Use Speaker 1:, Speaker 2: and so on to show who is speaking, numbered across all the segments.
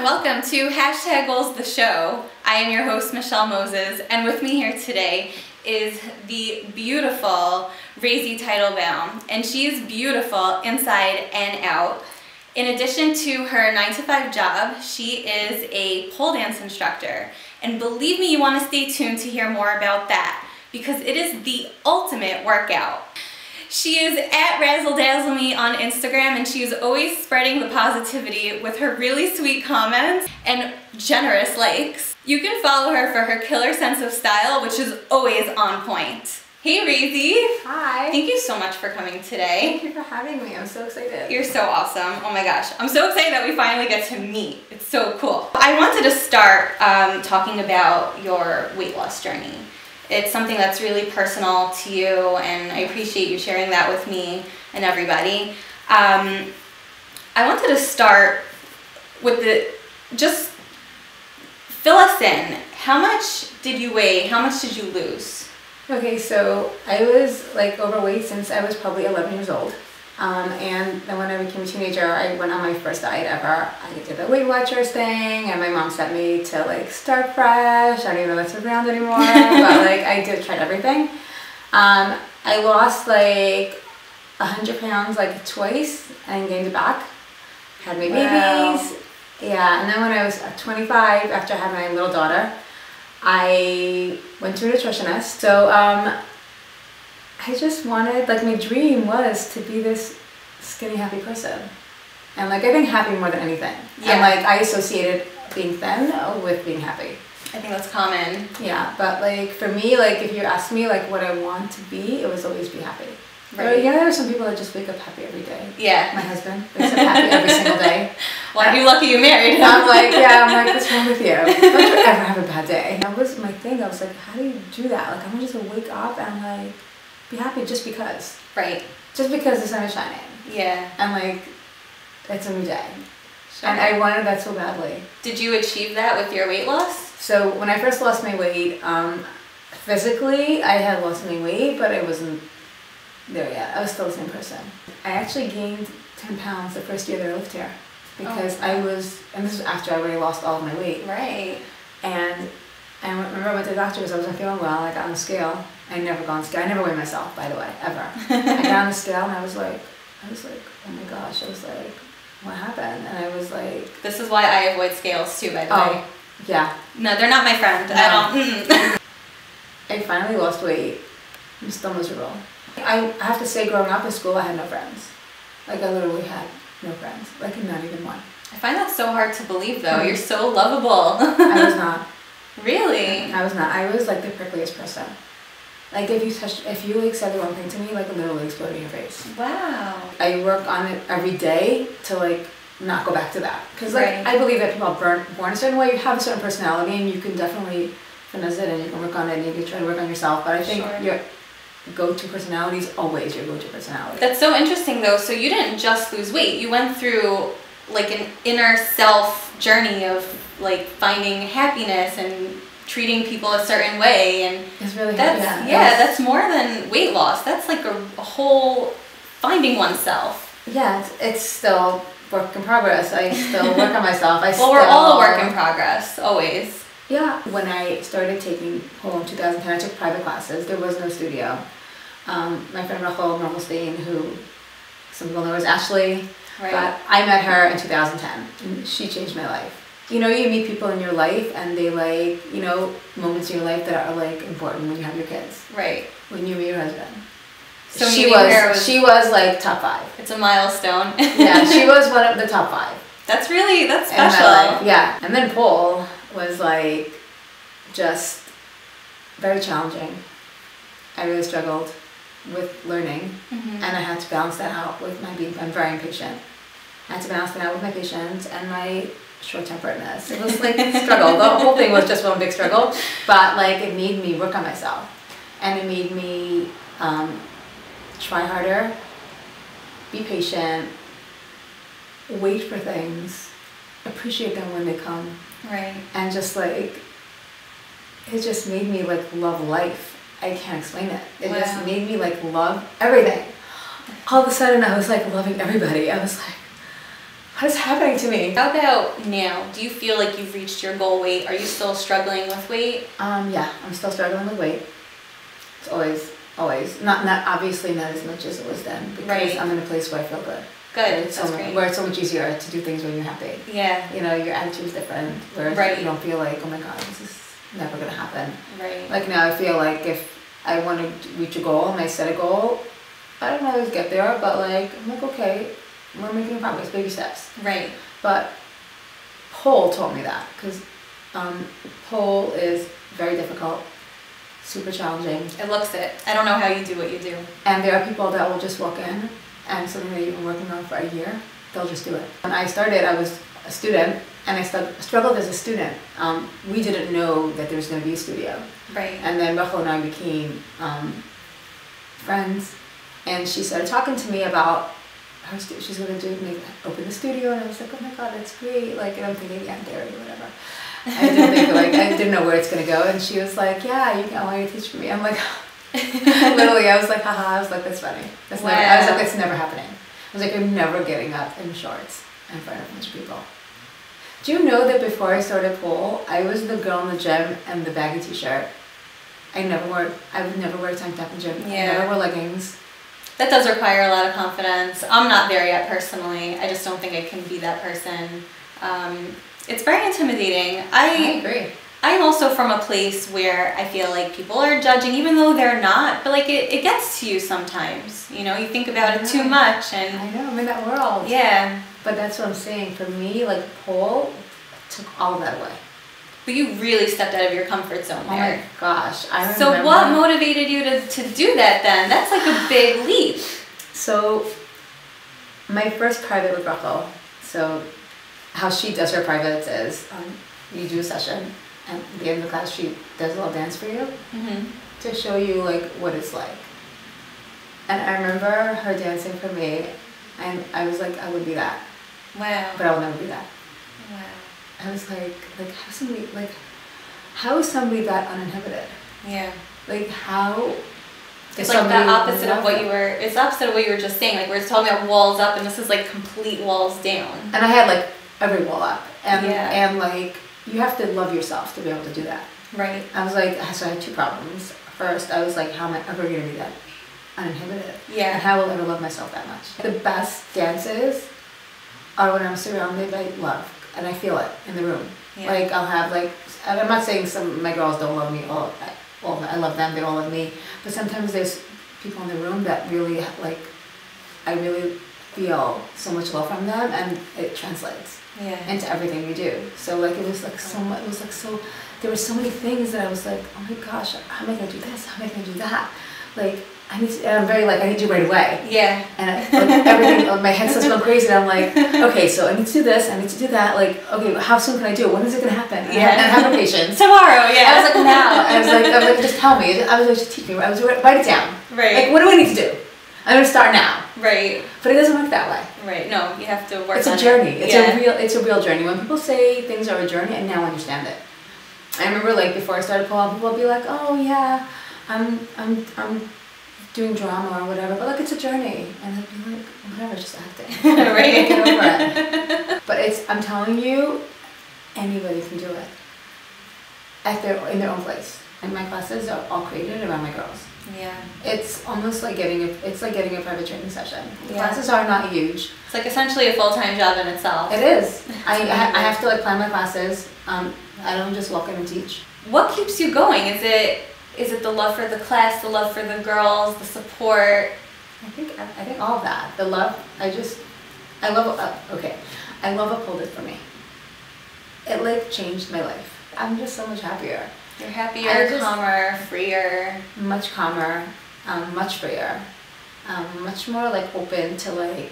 Speaker 1: welcome to #Goals the Show. I am your host, Michelle Moses, and with me here today is the beautiful Razy Teitelbaum, and she is beautiful inside and out. In addition to her 9-to-5 job, she is a pole dance instructor, and believe me, you want to stay tuned to hear more about that because it is the ultimate workout. She is at Razzle Dazzle Me on Instagram, and she is always spreading the positivity with her really sweet comments and generous likes. You can follow her for her killer sense of style, which is always on point. Hey Razy!
Speaker 2: Hi!
Speaker 1: Thank you so much for coming today.
Speaker 2: Thank you for having me. I'm so excited.
Speaker 1: You're so awesome. Oh my gosh. I'm so excited that we finally get to meet. It's so cool. I wanted to start talking about your weight loss journey. It's something that's really personal to you, and I appreciate you sharing that with me and everybody. I wanted to start with just fill us in. How much did you weigh? How much did you lose?
Speaker 2: Okay, so I was like overweight since I was probably 11 years old. And then when I became a teenager, I went on my first diet ever. I did the Weight Watchers thing, and my mom sent me to like Start Fresh. I don't even know if that's around anymore, but like I tried everything. I lost like 100 pounds like twice and gained it back. Had my babies. Yeah, and then when I was 25, after I had my little daughter, I went to a nutritionist. So I just wanted, like, my dream was to be this skinny, happy person. And, like, I think happy more than anything. Yeah. And, like, I associated being thin with being happy.
Speaker 1: I think that's common.
Speaker 2: Yeah, but, like, for me, like, if you ask me, like, what I want to be, it was always be happy.
Speaker 1: Right.
Speaker 2: But, you know, there are some people that just wake up happy every day.
Speaker 1: Yeah.
Speaker 2: My husband wakes up happy every single day.
Speaker 1: Well, you're lucky you married him.
Speaker 2: I'm like, what's wrong with you? Don't you ever have a bad day? That was my thing. I was like, how do you do that? Like, I'm just gonna wake up and, like, be happy just because.
Speaker 1: Right.
Speaker 2: Just because the sun is shining.
Speaker 1: Yeah.
Speaker 2: And like, it's a new day.
Speaker 1: Sure.
Speaker 2: And I wanted that so badly.
Speaker 1: Did you achieve that with your weight loss?
Speaker 2: So when I first lost my weight, physically I had lost my weight, but I wasn't there yet. I was still the same person. I actually gained 10 pounds the first year that I lived here. Because I was, and this was after I already lost all of my weight.
Speaker 1: Right.
Speaker 2: And I remember I went to the doctor because I wasn't feeling well. I got on the scale. I never go on the scale. I never weigh myself, by the way, ever. I got on the scale and I was like, oh my gosh. I was like, what happened? And I was like...
Speaker 1: This is why I avoid scales too, by the way.
Speaker 2: Yeah.
Speaker 1: No, they're not my friend. No. I don't.
Speaker 2: I finally lost weight. I'm still miserable. I have to say, growing up in school, I had no friends. Like, I literally had no friends. Like, not even one.
Speaker 1: I find that so hard to believe, though. You're so lovable.
Speaker 2: I was not.
Speaker 1: Really?
Speaker 2: I was not. I was like the prickliest person. Like if you like said the wrong thing to me, like literally explode in your face.
Speaker 1: Wow.
Speaker 2: I work on it every day to like not go back to that. Because like I believe that people are born a certain way. You have a certain personality and you can definitely finesse it and you can work on it and you can try to work on yourself. But I think your go-to personality is always your go-to personality.
Speaker 1: That's so interesting though. So you didn't just lose weight. You went through like an inner self journey of like finding happiness and treating people a certain way, and
Speaker 2: it's really
Speaker 1: that's more than weight loss. That's like a whole finding oneself.
Speaker 2: Yeah, it's still work in progress. I still work on myself.
Speaker 1: We're all a work in progress, always.
Speaker 2: Yeah. When I started taking pole in 2010, I took private classes. There was no studio. My friend Rachel Normelstein, who some people know as Ashley, but I met her in 2010, and she changed my life. You know, you meet people in your life and they like, you know, moments in your life that are like important when you have your kids.
Speaker 1: Right. When
Speaker 2: you meet your husband.
Speaker 1: So
Speaker 2: she was like top 5.
Speaker 1: It's a milestone.
Speaker 2: Yeah, she was one of the top 5.
Speaker 1: That's special.
Speaker 2: Yeah. And then pole was like just very challenging. I really struggled with learning and I had to balance that out with I'm very impatient. I had to balance that out with my patience and my short-temperedness. It was like a struggle. The whole thing was just one big struggle, but like it made me work on myself and it made me try harder, be patient, wait for things, appreciate them when they come, and just like it just made me like love life. I can't explain it. It just made me like love everything. All of a sudden I was like loving everybody. I was like, what is happening to me?
Speaker 1: How about now? Do you feel like you've reached your goal weight? Are you still struggling with weight?
Speaker 2: Yeah, I'm still struggling with weight. It's always, not obviously not as much as it was then, because
Speaker 1: Right.
Speaker 2: I'm in a place where I feel good.
Speaker 1: Good,
Speaker 2: It's
Speaker 1: that's
Speaker 2: so
Speaker 1: great.
Speaker 2: where it's so much easier to do things when you're happy.
Speaker 1: Yeah,
Speaker 2: You know, your attitude is different, whereas
Speaker 1: Right.
Speaker 2: you don't feel like, oh my god, this is never gonna happen.
Speaker 1: right.
Speaker 2: Like now I feel like if I want to reach a goal and I set a goal, I don't always get there, but like, I'm like, okay, we're making progress, baby steps.
Speaker 1: Right.
Speaker 2: But pole taught me that, because pole is very difficult, super challenging.
Speaker 1: It looks it. I don't know how you do what you do.
Speaker 2: And there are people that will just walk in and something that you've been working on for a year, they'll just do it. When I started, I was a student and I struggled as a student. We didn't know that there was going to be a studio.
Speaker 1: Right.
Speaker 2: And then Rachel and I became friends, and she started talking to me about her she's going to open the studio, and I was like, oh my god, that's great. Like, and I'm thinking, yeah, dairy or whatever. I didn't think, like, I didn't know where it's going to go, and she was like, yeah, I want you to teach me. I'm like, literally, I was like, haha, I was like, that's funny. That's
Speaker 1: Wow.
Speaker 2: never, I was like, that's never happening. I was like, I'm never getting up in shorts in front of a bunch of people. Do you know that before I started pole, I was the girl in the gym and the baggy t-shirt. I would never wear a tank top in the gym. I
Speaker 1: Yeah.
Speaker 2: never wore leggings.
Speaker 1: That does require a lot of confidence. I'm not there yet personally. I just don't think I can be that person. It's very intimidating.
Speaker 2: I agree.
Speaker 1: I'm also from a place where I feel like people are judging, even though they're not, but like it gets to you sometimes. You know, you think about it too much and
Speaker 2: I know, I'm in that world.
Speaker 1: yeah.
Speaker 2: But that's what I'm saying. For me, like pole took all of that away.
Speaker 1: But you really stepped out of your comfort zone
Speaker 2: Oh
Speaker 1: there.
Speaker 2: my gosh. I
Speaker 1: So
Speaker 2: remember.
Speaker 1: what motivated you to do that then? That's like a big leap.
Speaker 2: So, my first private with Rachel, so how she does her privates is you do a session, and at the end of the class, she does a little dance for you
Speaker 1: Mm-hmm.
Speaker 2: to show you like what it's like. And I remember her dancing for me, and I was like, I would be that,
Speaker 1: Wow.
Speaker 2: but I will never be that.
Speaker 1: Wow.
Speaker 2: I was like how is somebody that uninhibited?
Speaker 1: Yeah.
Speaker 2: Like how?
Speaker 1: It's
Speaker 2: is
Speaker 1: like the
Speaker 2: somebody
Speaker 1: opposite of what
Speaker 2: love
Speaker 1: you
Speaker 2: it?
Speaker 1: were. It's the opposite of what you were just saying. Like we're talking about walls up, and this is like complete walls down.
Speaker 2: And I had like every wall up, and
Speaker 1: Yeah.
Speaker 2: and like you have to love yourself to be able to do that.
Speaker 1: Right.
Speaker 2: I was like, so I had two problems. First, I was like, how am I ever gonna be that uninhibited? And
Speaker 1: Yeah.
Speaker 2: how will I ever love myself that much? The best dances are when I'm surrounded by love, and I feel it in the room.
Speaker 1: Yeah.
Speaker 2: Like I'll have like, and I'm not saying some of my girls don't love me. I love them. They don't love me. But sometimes there's people in the room that really like, I really feel so much love from them, and it translates
Speaker 1: Yeah.
Speaker 2: into everything you do. So like it was like so much. It was like so. There were so many things that I was like, oh my gosh, how am I gonna do this? How am I gonna do that? Like I need to, and I'm very like I need you right away.
Speaker 1: Yeah.
Speaker 2: And like, everything, my head starts going crazy, and I'm like, okay, so I need to do this, I need to do that. Like, okay, how soon can I do it? When is it gonna happen?
Speaker 1: Yeah.
Speaker 2: And have no patience.
Speaker 1: Tomorrow. Yeah.
Speaker 2: I was like, now. I was like, just tell me. I was like, just teach me. I was like, write it down.
Speaker 1: Right.
Speaker 2: Like, what do I need to do? I'm gonna start now.
Speaker 1: Right.
Speaker 2: But it doesn't work that way.
Speaker 1: Right. No, you have to work.
Speaker 2: It's
Speaker 1: on
Speaker 2: a journey.
Speaker 1: It.
Speaker 2: It's a real journey. When people say things are a journey, I now understand it. I remember like before I started pole, people would be like, oh yeah, I'm doing drama or whatever, but like it's a journey, and I'd be like, whatever, just acting.
Speaker 1: Right.
Speaker 2: Get over it. But I'm telling you, anybody can do it in their own place. And my classes are all created around my girls.
Speaker 1: Yeah.
Speaker 2: It's almost like getting a private training session. The
Speaker 1: Yeah.
Speaker 2: classes are not huge.
Speaker 1: It's like essentially a full-time job in itself.
Speaker 2: It is. I have to like plan my classes. I don't just walk in and teach.
Speaker 1: What keeps you going? Is it the love for the class, the love for the girls, the support?
Speaker 2: I think all of that. The love. I love what pole did for me. It like changed my life. I'm just so much happier.
Speaker 1: You're happier, calmer, freer.
Speaker 2: Much calmer, much freer, much more like open to like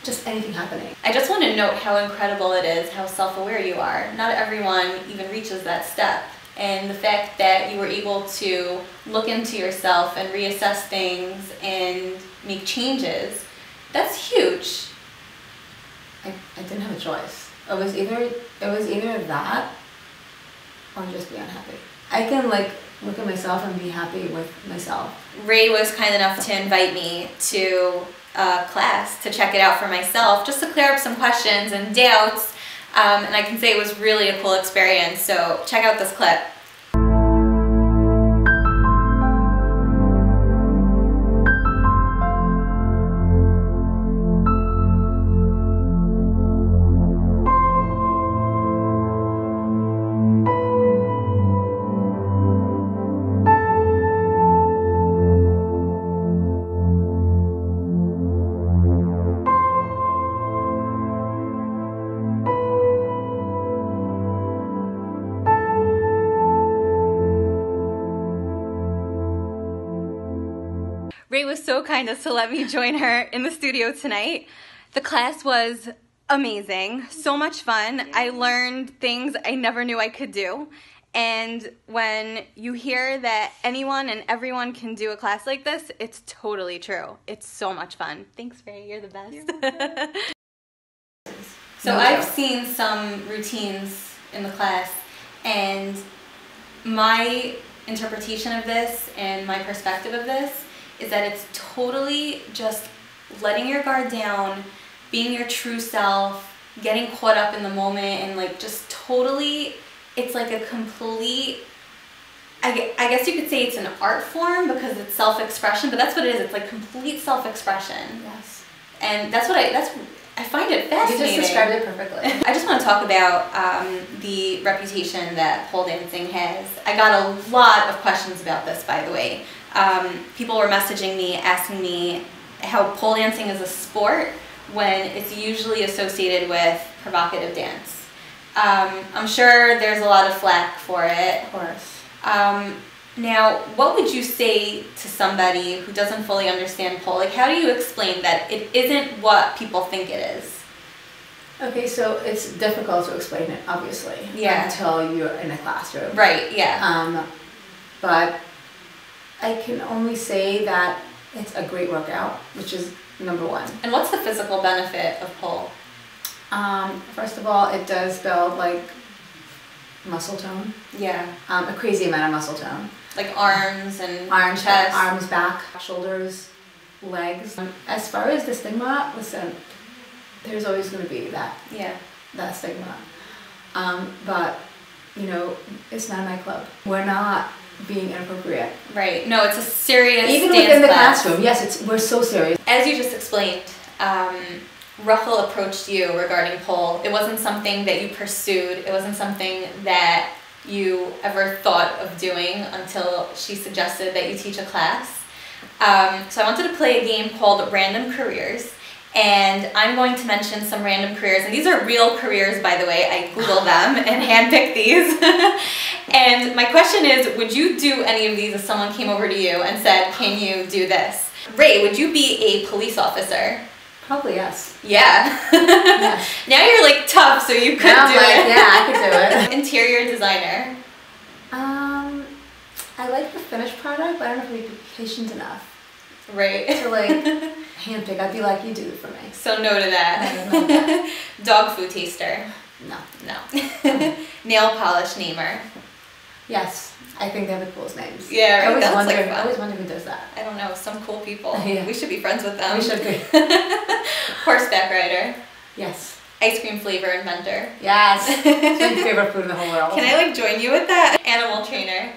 Speaker 2: just anything happening.
Speaker 1: I just want to note how incredible it is, how self-aware you are. Not everyone even reaches that step. And the fact that you were able to look into yourself and reassess things and make changes, that's huge.
Speaker 2: I didn't have a choice. It was either that or just be unhappy. I can like look at myself and be happy with myself.
Speaker 1: Ray was kind enough to invite me to class to check it out for myself, just to clear up some questions and doubts. And I can say it was really a cool experience. So check out this clip. Ray was so kind as to let me join her in the studio tonight. The class was amazing, so much fun. I learned things I never knew I could do. And when you hear that anyone and everyone can do a class like this, it's totally true. It's so much fun. Thanks, Ray, you're the best. So I've seen some routines in the class, and my interpretation of this and my perspective of this is that it's totally just letting your guard down, being your true self, getting caught up in the moment, and like just totally, it's like a complete, I guess you could say it's an art form because it's self-expression, but that's what it is. It's like complete self-expression.
Speaker 2: Yes.
Speaker 1: And that's what I find it fascinating.
Speaker 2: You just described it perfectly.
Speaker 1: I just want to talk about the reputation that pole dancing has. I got a lot of questions about this, by the way. People were messaging me, asking me how pole dancing is a sport when it's usually associated with provocative dance. I'm sure there's a lot of flack for it.
Speaker 2: Of course.
Speaker 1: Now, what would you say to somebody who doesn't fully understand pole? Like, how do you explain that it isn't what people think it is?
Speaker 2: Okay, so it's difficult to explain it, obviously.
Speaker 1: Yeah.
Speaker 2: Until you're in a classroom.
Speaker 1: Right, yeah.
Speaker 2: But I can only say that it's a great workout, which is number one.
Speaker 1: And what's the physical benefit of pole?
Speaker 2: First of all, it does build like muscle tone.
Speaker 1: Yeah.
Speaker 2: A crazy amount of muscle tone.
Speaker 1: Like arms and
Speaker 2: Arms,
Speaker 1: chest.
Speaker 2: arms, back, shoulders, legs. As far as the stigma, listen, there's always going to be that stigma. But you know, it's not a nightclub. We're not being inappropriate.
Speaker 1: Right. No, it's a serious
Speaker 2: even
Speaker 1: dance
Speaker 2: within the
Speaker 1: class.
Speaker 2: classroom. Yes, we're so serious.
Speaker 1: As you just explained, Rachel approached you regarding pole. It wasn't something that you pursued. It wasn't something that you ever thought of doing until she suggested that you teach a class. So I wanted to play a game called Random Careers. And I'm going to mention some random careers. And these are real careers, by the way. I Googled them and handpicked these. And my question is, would you do any of these if someone came over to you and said, can you do this? Ray, would you be a police officer?
Speaker 2: Probably yes.
Speaker 1: Yeah.
Speaker 2: Yes.
Speaker 1: Now you're like tough, so you could
Speaker 2: Now
Speaker 1: do
Speaker 2: I'm like,
Speaker 1: it.
Speaker 2: yeah, I could do it.
Speaker 1: Interior designer.
Speaker 2: I like the finished product, but I don't know if I'd be patient enough
Speaker 1: Right.
Speaker 2: to like handpick. I'd be like, you do it for me.
Speaker 1: So no to that.
Speaker 2: No.
Speaker 1: Dog food taster.
Speaker 2: No.
Speaker 1: No. Nail polish namer.
Speaker 2: Yes, I think they have the coolest names.
Speaker 1: Yeah, right.
Speaker 2: I always
Speaker 1: That's
Speaker 2: wonder.
Speaker 1: like fun.
Speaker 2: I always wonder who does that.
Speaker 1: I don't know, some cool people.
Speaker 2: Yeah.
Speaker 1: We should be friends with them.
Speaker 2: We should be.
Speaker 1: Horseback rider.
Speaker 2: Yes.
Speaker 1: Ice cream flavor inventor.
Speaker 2: Yes. It's my favorite food in the whole world.
Speaker 1: Can I like join you with that? Animal trainer.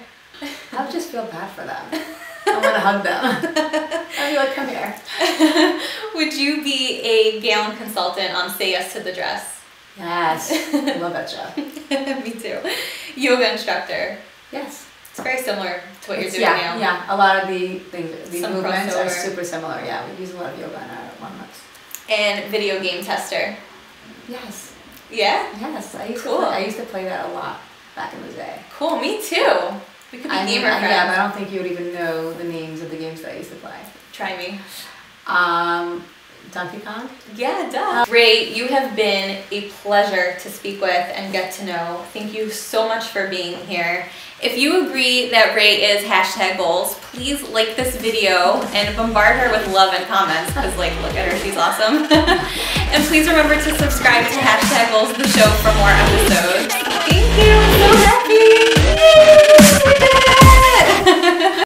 Speaker 2: I would just feel bad for them. I want to hug them. I'd be like, come here.
Speaker 1: Would you be a gown consultant on Say Yes to the Dress?
Speaker 2: Yes. I love that show.
Speaker 1: Me too. Yoga instructor.
Speaker 2: Yes.
Speaker 1: It's very similar to what you're doing
Speaker 2: yeah,
Speaker 1: now.
Speaker 2: Yeah, a lot of the things, the
Speaker 1: Some
Speaker 2: movements are
Speaker 1: crossover.
Speaker 2: super similar. Yeah, we use a lot of yoga in our one-months.
Speaker 1: And video game tester.
Speaker 2: Yes.
Speaker 1: Yeah?
Speaker 2: Yes,
Speaker 1: Cool.
Speaker 2: I used to play that a lot back in the day.
Speaker 1: Cool, me too. We could be gamer friends.
Speaker 2: Yeah, but I don't think you would even know the names of the games that I used to play.
Speaker 1: Try me.
Speaker 2: Donkey Kong?
Speaker 1: Yeah, duh. Ray, you have been a pleasure to speak with and get to know. Thank you so much for being here. If you agree that Ray is #goals, please like this video and bombard her with love and comments because, like, look at her, she's awesome. And please remember to subscribe to #goals the show for more episodes. Thank you, I'm so happy. Yay!